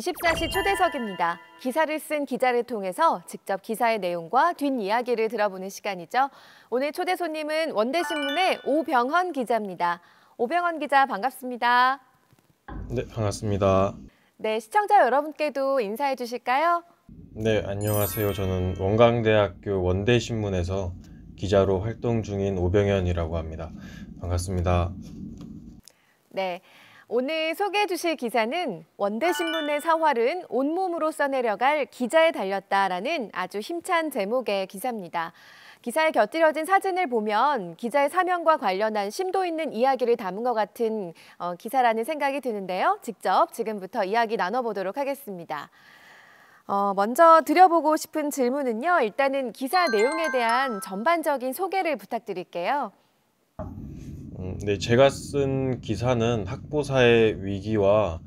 24시 초대석입니다. 기사를 쓴 기자를 통해서 직접 기사의 내용과 뒷이야기를 들어보는 시간이죠. 오늘 초대 손님은 원대신문의 오병헌 기자입니다. 오병헌 기자 반갑습니다. 네, 반갑습니다. 네, 시청자 여러분께도 인사해 주실까요? 네, 안녕하세요. 저는 원광대학교 원대신문에서 기자로 활동 중인 오병헌이라고 합니다. 반갑습니다. 네, 오늘 소개해 주실 기사는 원대신문의 사활은 온몸으로 써내려갈 기자에 달렸다라는 아주 힘찬 제목의 기사입니다. 기사에 곁들여진 사진을 보면 기자의 사명과 관련한 심도 있는 이야기를 담은 것 같은 기사라는 생각이 드는데요. 직접 지금부터 이야기 나눠보도록 하겠습니다. 먼저 드려보고 싶은 질문은요. 일단은 기사 내용에 대한 전반적인 소개를 부탁드릴게요. 네, 제가 쓴 기사는 학보사의 위기와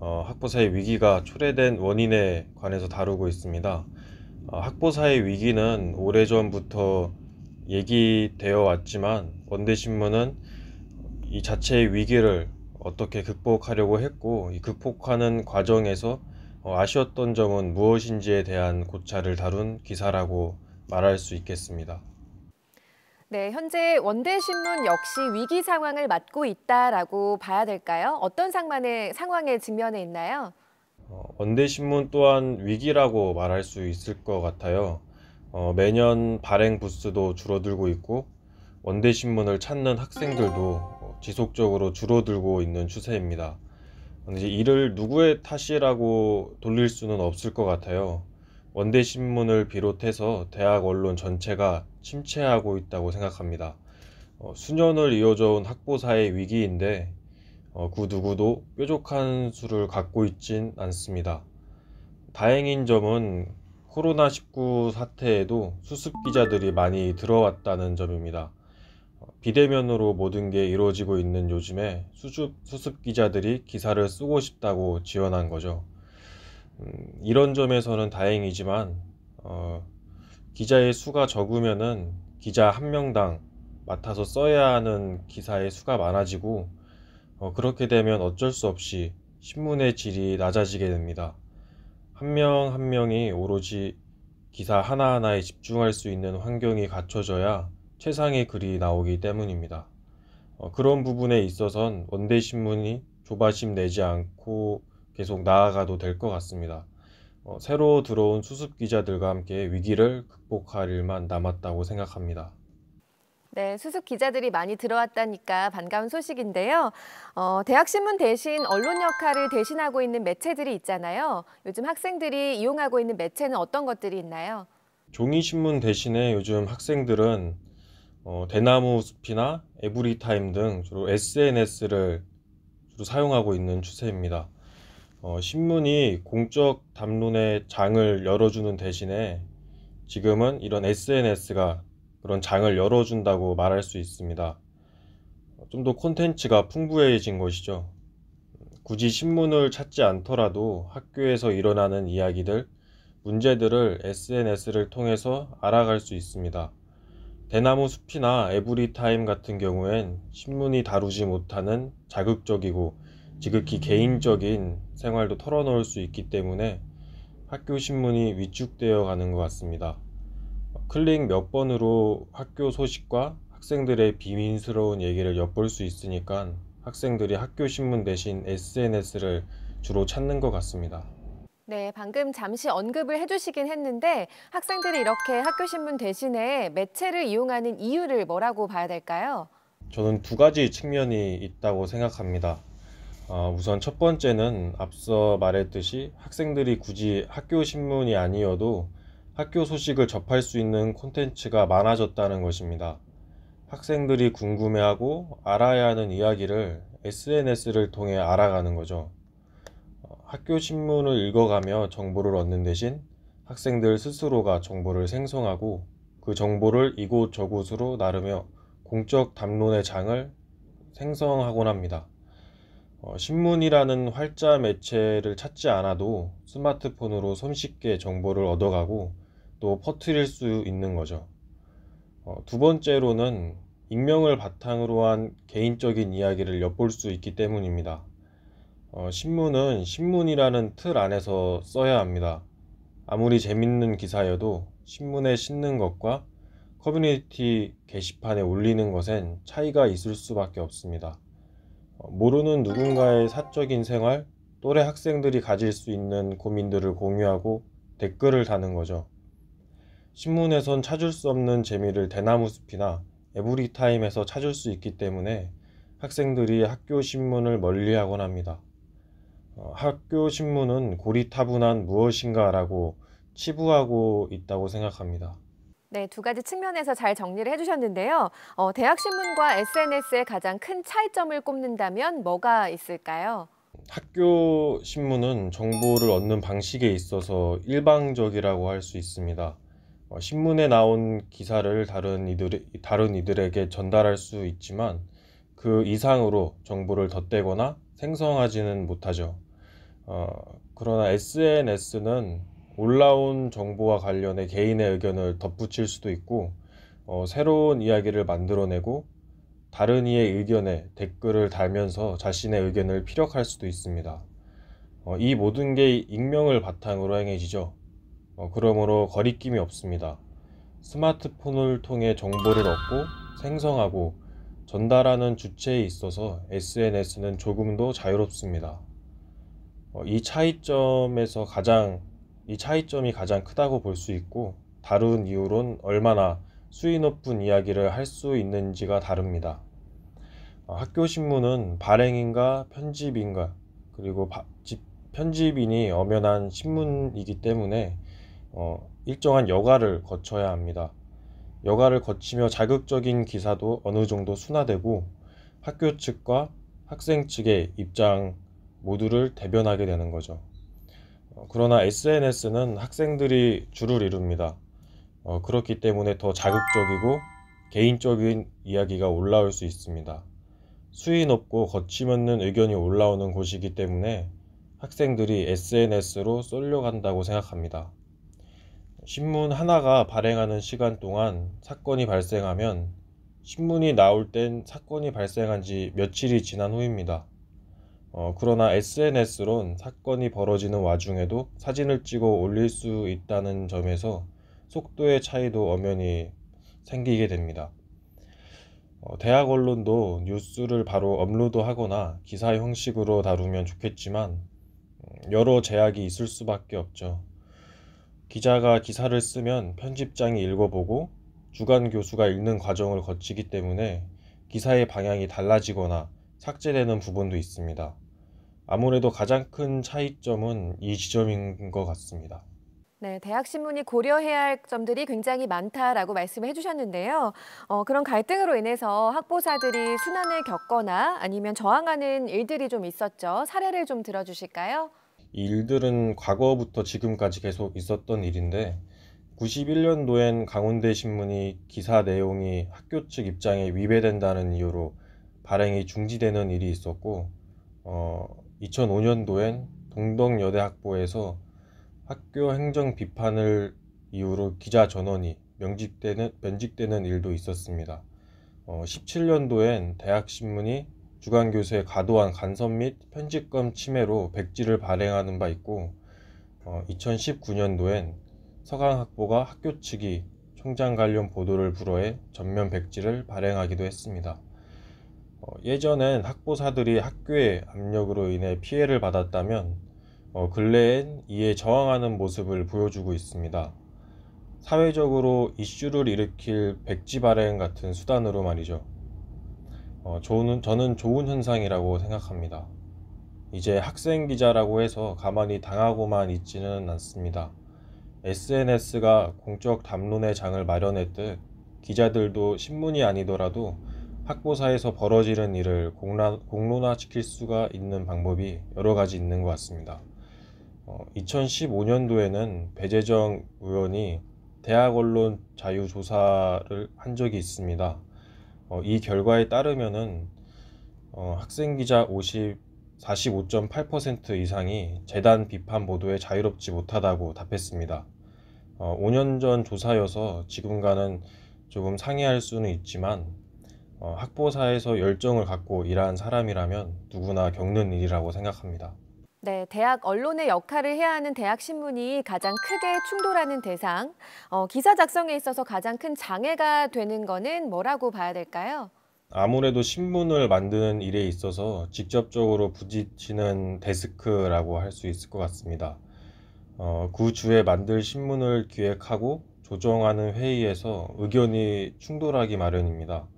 학보사의 위기가 초래된 원인에 관해서 다루고 있습니다. 학보사의 위기는 오래전부터 얘기되어 왔지만 원대신문은 이 자체의 위기를 어떻게 극복하려고 했고, 이 극복하는 과정에서 아쉬웠던 점은 무엇인지에 대한 고찰을 다룬 기사라고 말할 수 있겠습니다. 네, 현재 원대신문 역시 위기 상황을 맞고 있다라고 봐야 될까요? 어떤 상황에 직면해 있나요? 원대신문 또한 위기라고 말할 수 있을 것 같아요. 매년 발행 부수도 줄어들고 있고 원대신문을 찾는 학생들도 지속적으로 줄어들고 있는 추세입니다. 근데 이를 누구의 탓이라고 돌릴 수는 없을 것 같아요. 원대신문을 비롯해서 대학 언론 전체가 침체하고 있다고 생각합니다. 수년을 이어져 온 학보사의 위기인데 그 누구도 뾰족한 수를 갖고 있진 않습니다. 다행인 점은 코로나19 사태에도 수습 기자들이 많이 들어왔다는 점입니다. 비대면으로 모든 게 이루어지고 있는 요즘에 수습 기자들이 기사를 쓰고 싶다고 지원한 거죠. 이런 점에서는 다행이지만 기자의 수가 적으면은 기자 한 명당 맡아서 써야 하는 기사의 수가 많아지고 그렇게 되면 어쩔 수 없이 신문의 질이 낮아지게 됩니다. 한 명 한 명이 오로지 기사 하나하나에 집중할 수 있는 환경이 갖춰져야 최상의 글이 나오기 때문입니다. 그런 부분에 있어선 원대신문이 조바심 내지 않고 계속 나아가도 될 것 같습니다. 새로 들어온 수습 기자들과 함께 위기를 극복할 일만 남았다고 생각합니다. 네, 수습 기자들이 많이 들어왔다니까 반가운 소식인데요. 대학신문 대신 언론 역할을 대신하고 있는 매체들이 있잖아요. 요즘 학생들이 이용하고 있는 매체는 어떤 것들이 있나요? 종이신문 대신에 요즘 학생들은 대나무 숲이나 에브리타임 등 주로 SNS를 주로 사용하고 있는 추세입니다. 신문이 공적 담론의 장을 열어주는 대신에 지금은 이런 SNS가 그런 장을 열어준다고 말할 수 있습니다. 좀 더 콘텐츠가 풍부해진 것이죠. 굳이 신문을 찾지 않더라도 학교에서 일어나는 이야기들, 문제들을 SNS를 통해서 알아갈 수 있습니다. 대나무 숲이나 에브리타임 같은 경우엔 신문이 다루지 못하는 자극적이고 지극히 개인적인 생활도 털어놓을 수 있기 때문에 학교 신문이 위축되어 가는 것 같습니다. 클릭 몇 번으로 학교 소식과 학생들의 비밀스러운 얘기를 엿볼 수 있으니까 학생들이 학교 신문 대신 SNS를 주로 찾는 것 같습니다. 네, 방금 잠시 언급을 해주시긴 했는데 학생들이 이렇게 학교 신문 대신에 매체를 이용하는 이유를 뭐라고 봐야 될까요? 저는 두 가지 측면이 있다고 생각합니다. 우선 첫 번째는 앞서 말했듯이 학생들이 굳이 학교 신문이 아니어도 학교 소식을 접할 수 있는 콘텐츠가 많아졌다는 것입니다. 학생들이 궁금해하고 알아야 하는 이야기를 SNS를 통해 알아가는 거죠. 학교 신문을 읽어가며 정보를 얻는 대신 학생들 스스로가 정보를 생성하고 그 정보를 이곳저곳으로 나르며 공적 담론의 장을 생성하곤 합니다. 신문이라는 활자 매체를 찾지 않아도 스마트폰으로 손쉽게 정보를 얻어가고 또 퍼뜨릴 수 있는 거죠. 두 번째로는 익명을 바탕으로 한 개인적인 이야기를 엿볼 수 있기 때문입니다. 신문은 신문이라는 틀 안에서 써야 합니다. 아무리 재밌는 기사여도 신문에 싣는 것과 커뮤니티 게시판에 올리는 것엔 차이가 있을 수밖에 없습니다. 모르는 누군가의 사적인 생활, 또래 학생들이 가질 수 있는 고민들을 공유하고 댓글을 다는 거죠. 신문에선 찾을 수 없는 재미를 대나무숲이나 에브리타임에서 찾을 수 있기 때문에 학생들이 학교 신문을 멀리하곤 합니다. 학교 신문은 고리타분한 무엇인가라고 치부하고 있다고 생각합니다. 네, 두 가지 측면에서 잘 정리를 해주셨는데요. 대학 신문과 SNS의 가장 큰 차이점을 꼽는다면 뭐가 있을까요? 학교 신문은 정보를 얻는 방식에 있어서 일방적이라고 할 수 있습니다. 신문에 나온 기사를 다른 이들에게 전달할 수 있지만 그 이상으로 정보를 덧대거나 생성하지는 못하죠. 그러나 SNS는 올라온 정보와 관련해 개인의 의견을 덧붙일 수도 있고, 새로운 이야기를 만들어내고 다른 이의 의견에 댓글을 달면서 자신의 의견을 피력할 수도 있습니다. 이 모든 게 익명을 바탕으로 행해지죠. 그러므로 거리낌이 없습니다. 스마트폰을 통해 정보를 얻고 생성하고 전달하는 주체에 있어서 SNS는 조금 더 자유롭습니다. 이 차이점이 가장 크다고 볼 수 있고, 다른 이유론 얼마나 수위 높은 이야기를 할 수 있는지가 다릅니다. 학교 신문은 발행인과 편집인과 그리고 편집인이 엄연한 신문이기 때문에 일정한 여과를 거쳐야 합니다. 여과를 거치며 자극적인 기사도 어느 정도 순화되고 학교 측과 학생 측의 입장 모두를 대변하게 되는 거죠. 그러나 SNS는 학생들이 주를 이룹니다. 그렇기 때문에 더 자극적이고 개인적인 이야기가 올라올 수 있습니다. 수위 높고 거침없는 의견이 올라오는 곳이기 때문에 학생들이 SNS로 쏠려간다고 생각합니다. 신문 하나가 발행하는 시간 동안 사건이 발생하면 신문이 나올 땐 사건이 발생한 지 며칠이 지난 후입니다. 그러나 SNS론 사건이 벌어지는 와중에도 사진을 찍어 올릴 수 있다는 점에서 속도의 차이도 엄연히 생기게 됩니다. 대학 언론도 뉴스를 바로 업로드하거나 기사 형식으로 다루면 좋겠지만 여러 제약이 있을 수밖에 없죠. 기자가 기사를 쓰면 편집장이 읽어보고 주간 교수가 읽는 과정을 거치기 때문에 기사의 방향이 달라지거나 삭제되는 부분도 있습니다. 아무래도 가장 큰 차이점은 이 지점인 것 같습니다. 네, 대학 신문이 고려해야 할 점들이 굉장히 많다라고 말씀을 해주셨는데요. 그런 갈등으로 인해서 학보사들이 순환을 겪거나 아니면 저항하는 일들이 좀 있었죠. 사례를 좀 들어주실까요? 이 일들은 과거부터 지금까지 계속 있었던 일인데 91년도엔 강원대 신문이 기사 내용이 학교 측 입장에 위배된다는 이유로 발행이 중지되는 일이 있었고 2005년도엔 동덕여대학보에서 학교 행정 비판을 이유로 기자 전원이 면직되는 일도 있었습니다. 17년도엔 대학신문이 주간교수의 과도한 간섭 및 편집권 침해로 백지를 발행하는 바 있고 2019년도엔 서강학보가 학교 측이 총장 관련 보도를 불허해 전면 백지를 발행하기도 했습니다. 예전엔 학보사들이 학교의 압력으로 인해 피해를 받았다면 근래엔 이에 저항하는 모습을 보여주고 있습니다. 사회적으로 이슈를 일으킬 백지 발행 같은 수단으로 말이죠. 저는 좋은 현상이라고 생각합니다. 이제 학생 기자라고 해서 가만히 당하고만 있지는 않습니다. SNS가 공적 담론의 장을 마련했듯 기자들도 신문이 아니더라도 학보사에서 벌어지는 일을 공론화시킬 수가 있는 방법이 여러 가지 있는 것 같습니다. 2015년도에는 배재정 의원이 대학 언론 자유 조사를 한 적이 있습니다. 이 결과에 따르면은 학생 기자 45.8% 이상이 재단 비판 보도에 자유롭지 못하다고 답했습니다. 5년 전 조사여서 지금과는 조금 상이할 수는 있지만 학보사에서 열정을 갖고 일한 사람이라면 누구나 겪는 일이라고 생각합니다. 네, 대학 언론의 역할을 해야 하는 대학 신문이 가장 크게 충돌하는 대상, 기사 작성에 있어서 가장 큰 장애가 되는 거는 뭐라고 봐야 될까요? 아무래도 신문을 만드는 일에 있어서 직접적으로 부딪히는 데스크라고 할 수 있을 것 같습니다. 그 주에 만들 신문을 기획하고 조정하는 회의에서 의견이 충돌하기 마련입니다.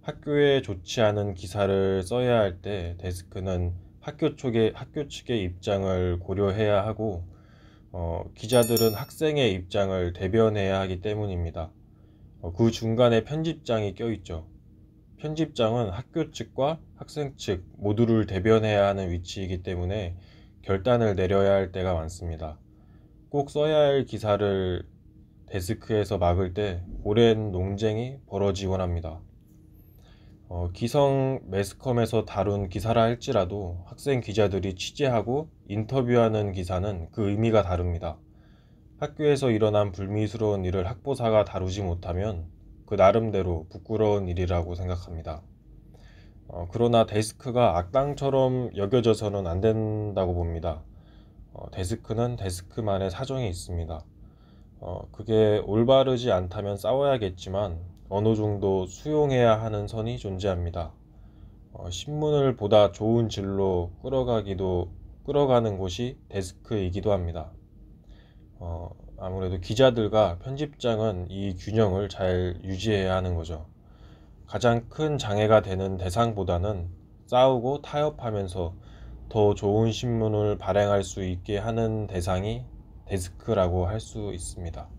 학교에 좋지 않은 기사를 써야 할 때 데스크는 학교 측의 입장을 고려해야 하고, 기자들은 학생의 입장을 대변해야 하기 때문입니다. 그 중간에 편집장이 껴있죠. 편집장은 학교 측과 학생 측 모두를 대변해야 하는 위치이기 때문에 결단을 내려야 할 때가 많습니다. 꼭 써야 할 기사를 데스크에서 막을 때 오랜 논쟁이 벌어지곤 합니다. 기성 매스컴에서 다룬 기사라 할지라도 학생 기자들이 취재하고 인터뷰하는 기사는 그 의미가 다릅니다. 학교에서 일어난 불미스러운 일을 학보사가 다루지 못하면 그 나름대로 부끄러운 일이라고 생각합니다. 그러나 데스크가 악당처럼 여겨져서는 안 된다고 봅니다. 데스크는 데스크만의 사정이 있습니다. 그게 올바르지 않다면 싸워야겠지만 어느 정도 수용해야 하는 선이 존재합니다. 신문을 보다 좋은 질로 끌어가는 곳이 데스크이기도 합니다. 아무래도 기자들과 편집장은 이 균형을 잘 유지해야 하는 거죠. 가장 큰 장애가 되는 대상보다는 싸우고 타협하면서 더 좋은 신문을 발행할 수 있게 하는 대상이 데스크라고 할 수 있습니다.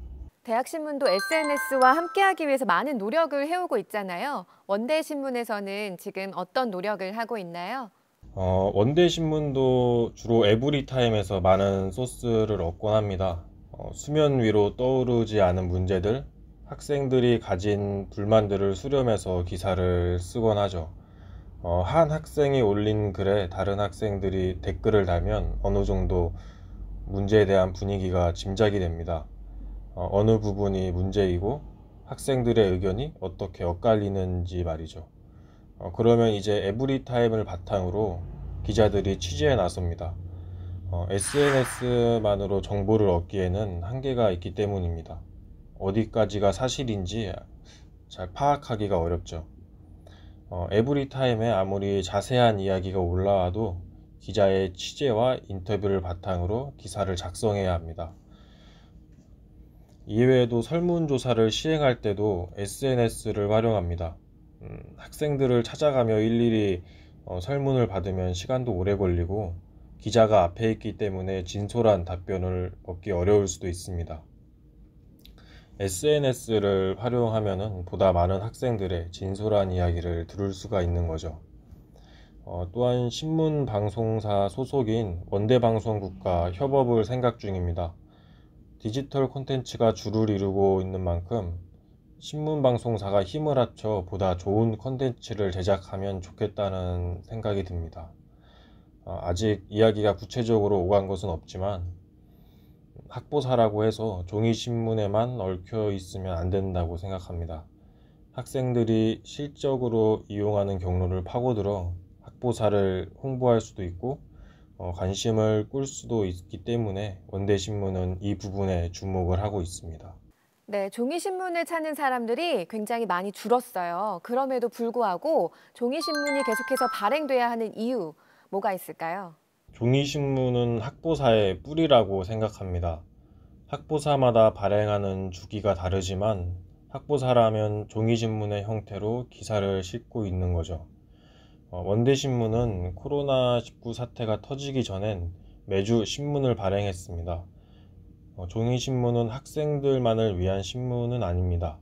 대학 신문도 SNS와 함께하기 위해서 많은 노력을 해오고 있잖아요. 원대 신문에서는 지금 어떤 노력을 하고 있나요? 원대 신문도 주로 에브리타임에서 많은 소스를 얻곤 합니다. 수면 위로 떠오르지 않은 문제들, 학생들이 가진 불만들을 수렴해서 기사를 쓰곤 하죠. 한 학생이 올린 글에 다른 학생들이 댓글을 달면 어느 정도 문제에 대한 분위기가 짐작이 됩니다. 어느 부분이 문제이고 학생들의 의견이 어떻게 엇갈리는지 말이죠. 그러면 이제 에브리타임을 바탕으로 기자들이 취재에 나섭니다. SNS만으로 정보를 얻기에는 한계가 있기 때문입니다. 어디까지가 사실인지 잘 파악하기가 어렵죠. 에브리타임에 아무리 자세한 이야기가 올라와도 기자의 취재와 인터뷰를 바탕으로 기사를 작성해야 합니다. 이외에도 설문조사를 시행할 때도 SNS를 활용합니다. 학생들을 찾아가며 일일이 설문을 받으면 시간도 오래 걸리고 기자가 앞에 있기 때문에 진솔한 답변을 얻기 어려울 수도 있습니다. SNS를 활용하면 보다 많은 학생들의 진솔한 이야기를 들을 수가 있는 거죠. 또한 신문방송사 소속인 원대방송국과 협업을 생각 중입니다. 디지털 콘텐츠가 주를 이루고 있는 만큼 신문방송사가 힘을 합쳐 보다 좋은 콘텐츠를 제작하면 좋겠다는 생각이 듭니다. 아직 이야기가 구체적으로 오간 것은 없지만 학보사라고 해서 종이신문에만 얽혀 있으면 안 된다고 생각합니다. 학생들이 실적으로 이용하는 경로를 파고들어 학보사를 홍보할 수도 있고 관심을 끌 수도 있기 때문에 원대신문은 이 부분에 주목을 하고 있습니다. 네, 종이신문을 찾는 사람들이 굉장히 많이 줄었어요. 그럼에도 불구하고 종이신문이 계속해서 발행돼야 하는 이유, 뭐가 있을까요? 종이신문은 학보사의 뿌리라고 생각합니다. 학보사마다 발행하는 주기가 다르지만 학보사라면 종이신문의 형태로 기사를 싣고 있는 거죠. 원대신문은 코로나19 사태가 터지기 전엔 매주 신문을 발행했습니다. 종이신문은 학생들만을 위한 신문은 아닙니다.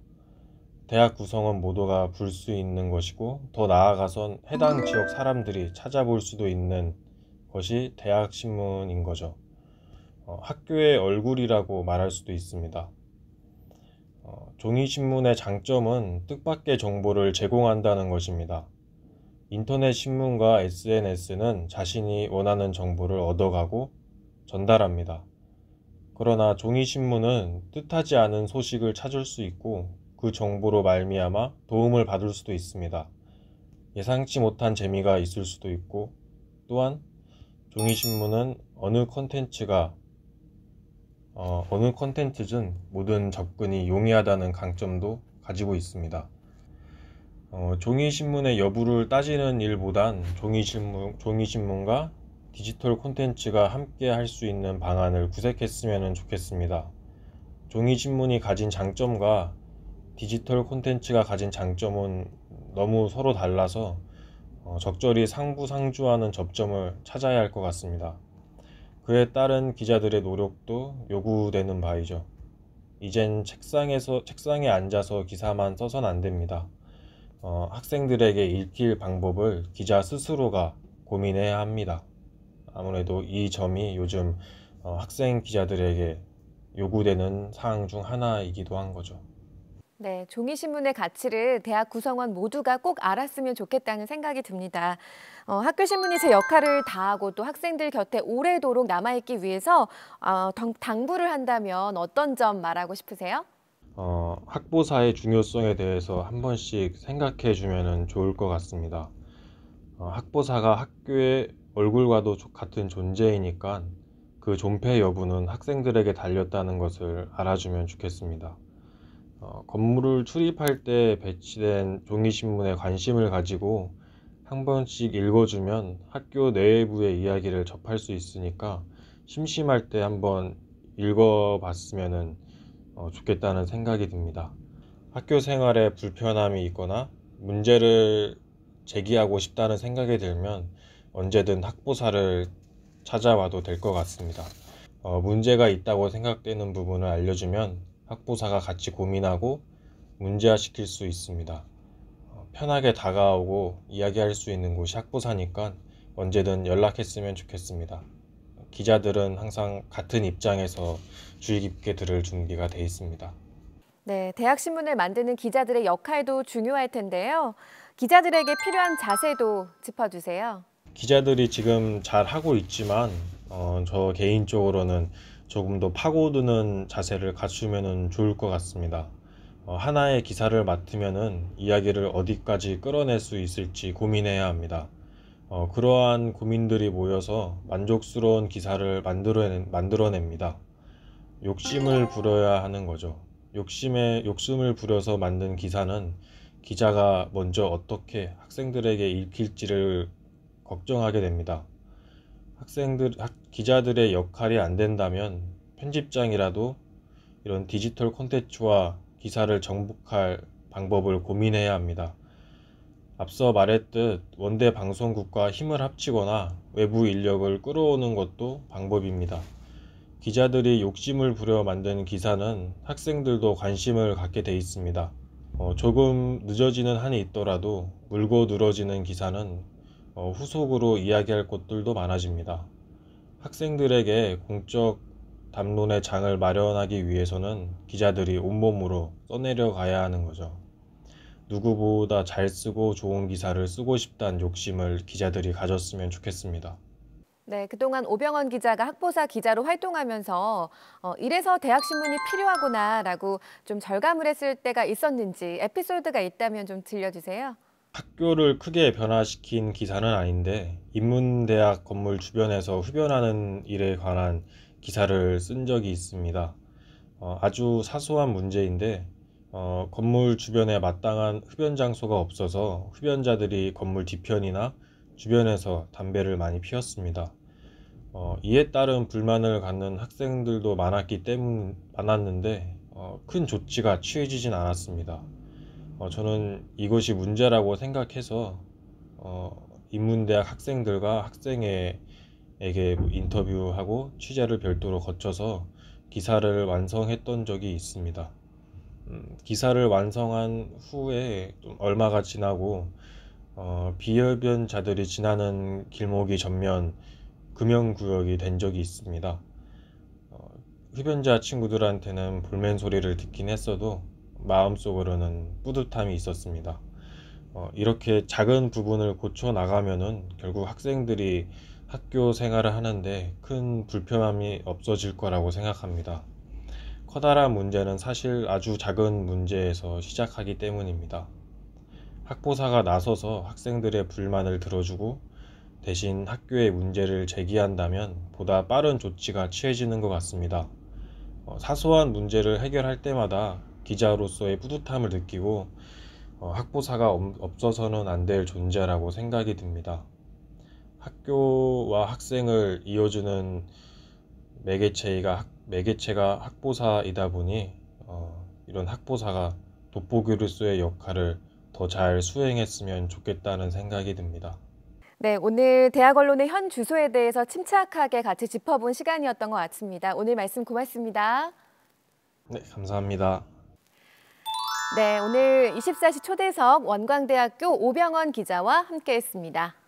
대학 구성원 모두가 볼 수 있는 것이고 더 나아가선 해당 지역 사람들이 찾아볼 수도 있는 것이 대학 신문인 거죠. 학교의 얼굴이라고 말할 수도 있습니다. 종이신문의 장점은 뜻밖의 정보를 제공한다는 것입니다. 인터넷 신문과 SNS는 자신이 원하는 정보를 얻어가고 전달합니다. 그러나 종이신문은 뜻하지 않은 소식을 찾을 수 있고 그 정보로 말미암아 도움을 받을 수도 있습니다. 예상치 못한 재미가 있을 수도 있고, 또한 종이신문은 어느 컨텐츠든 모든 접근이 용이하다는 강점도 가지고 있습니다. 종이신문의 여부를 따지는 일보단 종이신문과 디지털 콘텐츠가 함께 할 수 있는 방안을 구색했으면 좋겠습니다. 종이신문이 가진 장점과 디지털 콘텐츠가 가진 장점은 너무 서로 달라서 적절히 상부상조하는 접점을 찾아야 할 것 같습니다. 그에 따른 기자들의 노력도 요구되는 바이죠. 이젠 책상에 앉아서 기사만 써선 안 됩니다. 학생들에게 읽힐 방법을 기자 스스로가 고민해야 합니다. 아무래도 이 점이 요즘 학생 기자들에게 요구되는 사항 중 하나이기도 한 거죠. 네, 종이신문의 가치를 대학 구성원 모두가 꼭 알았으면 좋겠다는 생각이 듭니다. 학교 신문이 제 역할을 다하고 또 학생들 곁에 오래도록 남아있기 위해서 당부를 한다면 어떤 점 말하고 싶으세요? 학보사의 중요성에 대해서 한 번씩 생각해 주면 좋을 것 같습니다. 학보사가 학교의 얼굴과도 같은 존재이니까 그 존폐 여부는 학생들에게 달렸다는 것을 알아주면 좋겠습니다. 건물을 출입할 때 배치된 종이신문에 관심을 가지고 한 번씩 읽어주면 학교 내부의 이야기를 접할 수 있으니까 심심할 때 한번 읽어봤으면 좋겠다는 생각이 듭니다. 학교 생활에 불편함이 있거나 문제를 제기하고 싶다는 생각이 들면 언제든 학보사를 찾아와도 될 것 같습니다. 문제가 있다고 생각되는 부분을 알려주면 학보사가 같이 고민하고 문제화시킬 수 있습니다. 편하게 다가오고 이야기할 수 있는 곳이 학보사니까 언제든 연락했으면 좋겠습니다. 기자들은 항상 같은 입장에서 주의 깊게 들을 준비가 돼 있습니다. 네, 대학 신문을 만드는 기자들의 역할도 중요할 텐데요. 기자들에게 필요한 자세도 짚어주세요. 기자들이 지금 잘 하고 있지만 저 개인적으로는 조금 더 파고드는 자세를 갖추면 좋을 것 같습니다. 하나의 기사를 맡으면은 이야기를 어디까지 끌어낼 수 있을지 고민해야 합니다. 그러한 고민들이 모여서 만족스러운 기사를 만들어냅니다. 욕심을 부려야 하는 거죠. 욕심을 부려서 만든 기사는 기자가 먼저 어떻게 학생들에게 읽힐지를 걱정하게 됩니다. 기자들의 역할이 안 된다면 편집장이라도 이런 디지털 콘텐츠와 기사를 정복할 방법을 고민해야 합니다. 앞서 말했듯 원대 방송국과 힘을 합치거나 외부 인력을 끌어오는 것도 방법입니다. 기자들이 욕심을 부려 만든 기사는 학생들도 관심을 갖게 돼 있습니다. 조금 늦어지는 한이 있더라도 물고 늘어지는 기사는 후속으로 이야기할 것들도 많아집니다. 학생들에게 공적 담론의 장을 마련하기 위해서는 기자들이 온몸으로 써내려 가야 하는 거죠. 누구보다 잘 쓰고 좋은 기사를 쓰고 싶다는 욕심을 기자들이 가졌으면 좋겠습니다. 네, 그동안 오병헌 기자가 학보사 기자로 활동하면서 이래서 대학신문이 필요하구나라고 좀 절감을 했을 때가 있었는지 에피소드가 있다면 좀 들려주세요. 학교를 크게 변화시킨 기사는 아닌데 인문대학 건물 주변에서 흡연하는 일에 관한 기사를 쓴 적이 있습니다. 아주 사소한 문제인데 건물 주변에 마땅한 흡연 장소가 없어서 흡연자들이 건물 뒤편이나 주변에서 담배를 많이 피웠습니다. 이에 따른 불만을 갖는 학생들도 많았는데 큰 조치가 취해지진 않았습니다. 저는 이것이 문제라고 생각해서 인문대학 학생들과 학생회에게 인터뷰하고 취재를 별도로 거쳐서 기사를 완성했던 적이 있습니다. 기사를 완성한 후에 좀 얼마가 지나고 비흡연자들이 지나는 길목이 전면 금연구역이 된 적이 있습니다. 흡연자 친구들한테는 볼멘 소리를 듣긴 했어도 마음속으로는 뿌듯함이 있었습니다. 이렇게 작은 부분을 고쳐 나가면은 결국 학생들이 학교 생활을 하는데 큰 불편함이 없어질 거라고 생각합니다. 커다란 문제는 사실 아주 작은 문제에서 시작하기 때문입니다. 학보사가 나서서 학생들의 불만을 들어주고 대신 학교에 문제를 제기한다면 보다 빠른 조치가 취해지는 것 같습니다. 사소한 문제를 해결할 때마다 기자로서의 뿌듯함을 느끼고 학보사가 없어서는 안 될 존재라고 생각이 듭니다. 학교와 학생을 이어주는 매개체가 학보사이다 보니 이런 학보사가 돋보기로서의 역할을 더 잘 수행했으면 좋겠다는 생각이 듭니다. 네, 오늘 대학 언론의 현 주소에 대해서 침착하게 같이 짚어본 시간이었던 것 같습니다. 오늘 말씀 고맙습니다. 네, 감사합니다. 네, 오늘 24시 초대석 원광대학교 오병헌 기자와 함께했습니다.